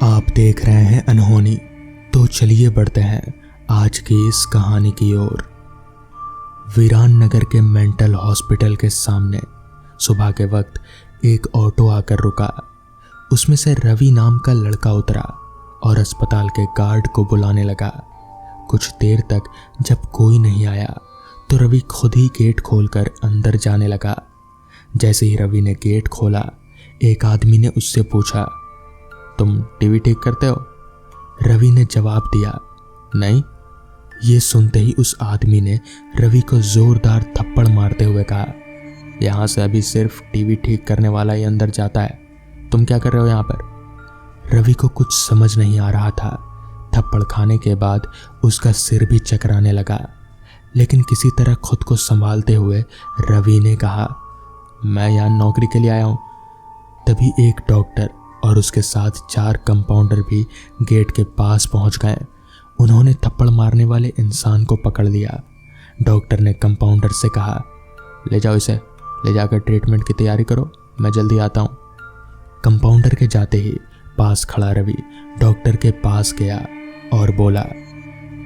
आप देख रहे हैं अनहोनी। तो चलिए बढ़ते हैं आज की इस कहानी की ओर। वीरान नगर के मेंटल हॉस्पिटल के सामने सुबह के वक्त एक ऑटो आकर रुका। उसमें से रवि नाम का लड़का उतरा और अस्पताल के गार्ड को बुलाने लगा। कुछ देर तक जब कोई नहीं आया तो रवि खुद ही गेट खोलकर अंदर जाने लगा। जैसे ही रवि ने गेट खोला, एक आदमी ने उससे पूछा, तुम टीवी ठीक करते हो? रवि ने जवाब दिया, नहीं। ये सुनते ही उस आदमी ने रवि को जोरदार थप्पड़ मारते हुए कहा, यहाँ से अभी सिर्फ टीवी ठीक करने वाला ही अंदर जाता है, तुम क्या कर रहे हो यहाँ पर? रवि को कुछ समझ नहीं आ रहा था। थप्पड़ खाने के बाद उसका सिर भी चकराने लगा, लेकिन किसी तरह खुद को संभालते हुए रवि ने कहा, मैं यहाँ नौकरी के लिए आया हूँ। तभी एक डॉक्टर और उसके साथ 4 कंपाउंडर भी गेट के पास पहुंच गए। उन्होंने थप्पड़ मारने वाले इंसान को पकड़ लिया। डॉक्टर ने कंपाउंडर से कहा, ले जाओ इसे, ले जाकर ट्रीटमेंट की तैयारी करो, मैं जल्दी आता हूँ। कंपाउंडर के जाते ही पास खड़ा रवि डॉक्टर के पास गया और बोला,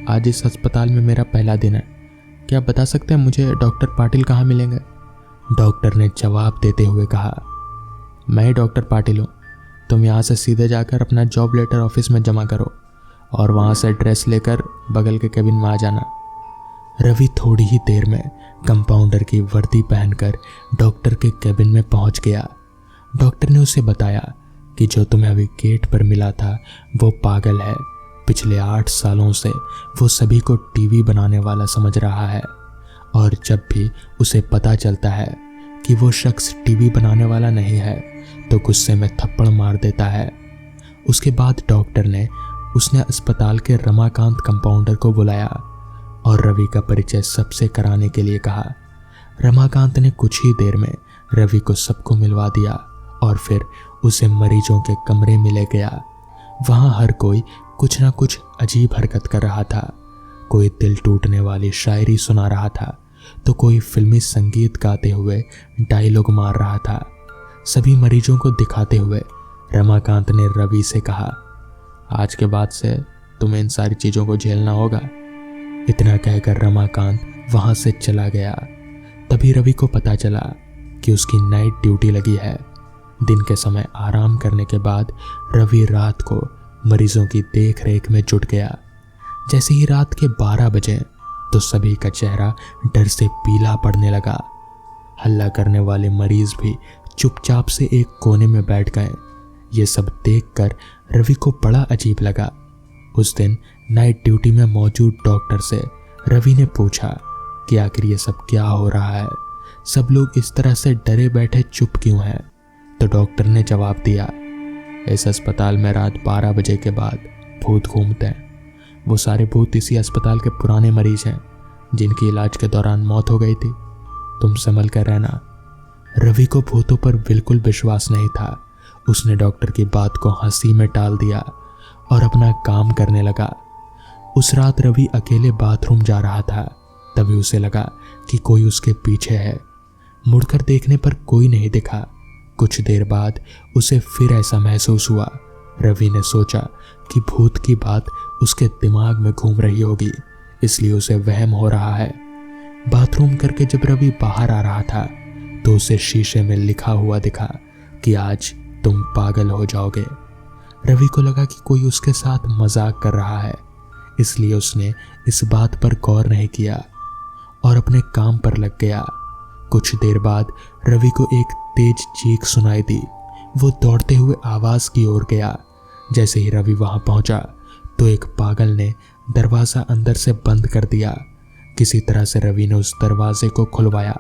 आज इस अस्पताल में मेरा पहला दिन है, क्या आप बता सकते हैं मुझे डॉक्टर पाटिल कहाँ मिलेंगे? डॉक्टर ने जवाब देते हुए कहा, मैं ही डॉक्टर पाटिल हूँ। तुम यहाँ से सीधे जाकर अपना जॉब लेटर ऑफिस में जमा करो और वहाँ से ड्रेस लेकर बगल के केबिन में आ जाना। रवि थोड़ी ही देर में कंपाउंडर की वर्दी पहनकर डॉक्टर के केबिन में पहुँच गया। डॉक्टर ने उसे बताया कि जो तुम्हें अभी गेट पर मिला था वो पागल है। पिछले 8 सालों से वो सभी को टीवी बनाने वाला समझ रहा है और जब भी उसे पता चलता है कि वो शख्स टीवी बनाने वाला नहीं है तो गुस्से में थप्पड़ मार देता है। उसके बाद डॉक्टर ने उसने अस्पताल के रमाकांत कंपाउंडर को बुलाया और रवि का परिचय सबसे कराने के लिए कहा। रमाकांत ने कुछ ही देर में रवि को सबको मिलवा दिया और फिर उसे मरीजों के कमरे में ले गया। वहाँ हर कोई कुछ ना कुछ अजीब हरकत कर रहा था। कोई दिल टूटने वाली शायरी सुना रहा था तो कोई फिल्मी संगीत गाते हुए डायलॉग मार रहा था। सभी मरीजों को दिखाते हुए रमाकांत ने रवि से कहा, आज के बाद से तुम्हें इन सारी चीज़ों को झेलना होगा। इतना कहकर रमाकांत वहाँ से चला गया। तभी रवि को पता चला कि उसकी नाइट ड्यूटी लगी है। दिन के समय आराम करने के बाद रवि रात को मरीजों की देख रेख में जुट गया। जैसे ही रात के 12 बजे तो सभी का चेहरा डर से पीला पड़ने लगा। हल्ला करने वाले मरीज भी चुपचाप से एक कोने में बैठ गए। ये सब देखकर रवि को बड़ा अजीब लगा। उस दिन नाइट ड्यूटी में मौजूद डॉक्टर से रवि ने पूछा कि आखिर ये सब क्या हो रहा है, सब लोग इस तरह से डरे बैठे चुप क्यों हैं? तो डॉक्टर ने जवाब दिया, इस अस्पताल में रात 12 बजे के बाद भूत घूमते हैं। वो सारे भूत इसी अस्पताल के पुराने मरीज हैं जिनकी इलाज के दौरान मौत हो गई थी। तुम संभल कर रहना। रवि को भूतों पर बिल्कुल विश्वास नहीं था। उसने डॉक्टर की बात को हंसी में टाल दिया और अपना काम करने लगा। उस रात रवि अकेले बाथरूम जा रहा था। तभी उसे लगा कि कोई उसके पीछे है। मुड़कर देखने पर कोई नहीं दिखा। कुछ देर बाद उसे फिर ऐसा महसूस हुआ। रवि ने सोचा कि भूत की बात उसके दिमाग में घूम रही होगी, इसलिए उसे वहम हो रहा है। बाथरूम करके जब रवि बाहर आ रहा था तो उसे शीशे में लिखा हुआ दिखा कि आज तुम पागल हो जाओगे। रवि को लगा कि कोई उसके साथ मजाक कर रहा है, इसलिए उसने इस बात पर गौर नहीं किया और अपने काम पर लग गया। कुछ देर बाद रवि को एक तेज चीख सुनाई दी। वो दौड़ते हुए आवाज की ओर गया। जैसे ही रवि वहां पहुंचा तो एक पागल ने दरवाजा अंदर से बंद कर दिया। किसी तरह से रवि ने उस दरवाजे को खुलवाया।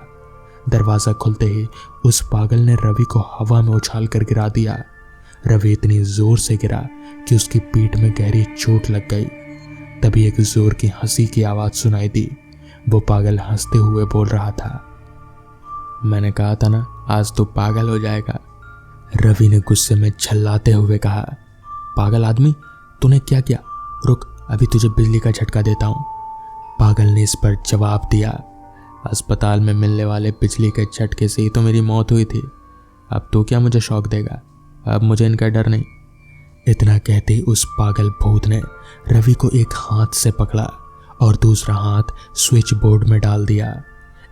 दरवाजा खुलते ही उस पागल ने रवि को हवा में उछाल कर गिरा दिया। रवि इतनी जोर से गिरा कि उसकी पीठ में गहरी चोट लग गई। तभी एक जोर की हंसी की आवाज सुनाई दी। वो पागल हंसते हुए बोल रहा था, मैंने कहा था ना आज तो पागल हो जाएगा। रवि ने गुस्से में झल्लाते हुए कहा, पागल आदमी, तूने क्या किया? रुक, अभी तुझे बिजली का झटका देता हूं। पागल ने इस पर जवाब दिया, अस्पताल में मिलने वाले बिजली के झटके से ही तो मेरी मौत हुई थी। अब तो क्या मुझे शौक देगा? अब मुझे इनका डर नहीं। इतना कहते उस पागल भूत ने रवि को एक हाथ से पकड़ा और दूसरा हाथ स्विच बोर्ड में डाल दिया।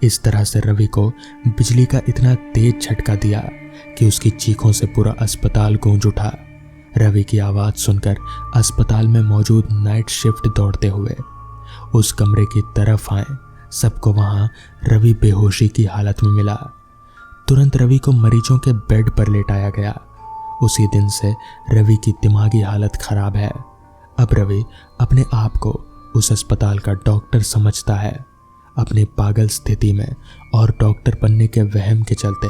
इस तरह से रवि को बिजली का इतना तेज झटका दिया कि उसकी चीखों से पूरा अस्पताल गूंज उठा। रवि की आवाज सुनकर अस्पताल में मौजूद नाइट शिफ्ट दौड़ते हुए उस कमरे की तरफ आए। सबको वहां रवि बेहोशी की हालत में मिला। तुरंत रवि को मरीजों के बेड पर लेटाया गया। उसी दिन से रवि की दिमागी हालत खराब है। अब रवि अपने आप को उस अस्पताल का डॉक्टर समझता है। अपनी पागल स्थिति में और डॉक्टर बनने के वहम के चलते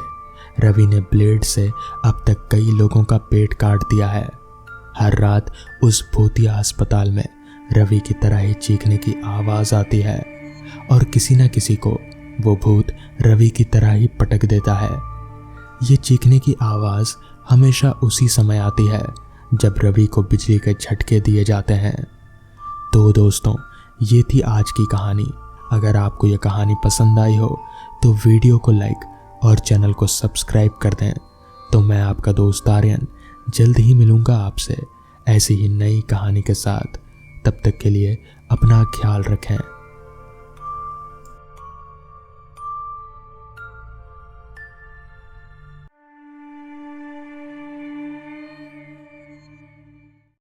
रवि ने ब्लेड से अब तक कई लोगों का पेट काट दिया है। हर रात उस भूतिया अस्पताल में रवि की तरह ही चीखने की आवाज आती है और किसी न किसी को वो भूत रवि की तरह ही पटक देता है। ये चीखने की आवाज हमेशा उसी समय आती है जब रवि को बिजली के झटके दिए जाते हैं। तो दोस्तों, ये थी आज की कहानी। अगर आपको ये कहानी पसंद आई हो तो वीडियो को लाइक और चैनल को सब्सक्राइब कर दें। तो मैं आपका दोस्त आर्यन जल्द ही मिलूंगा आपसे ऐसी ही नई कहानी के साथ। तब तक के लिए अपना ख्याल रखें।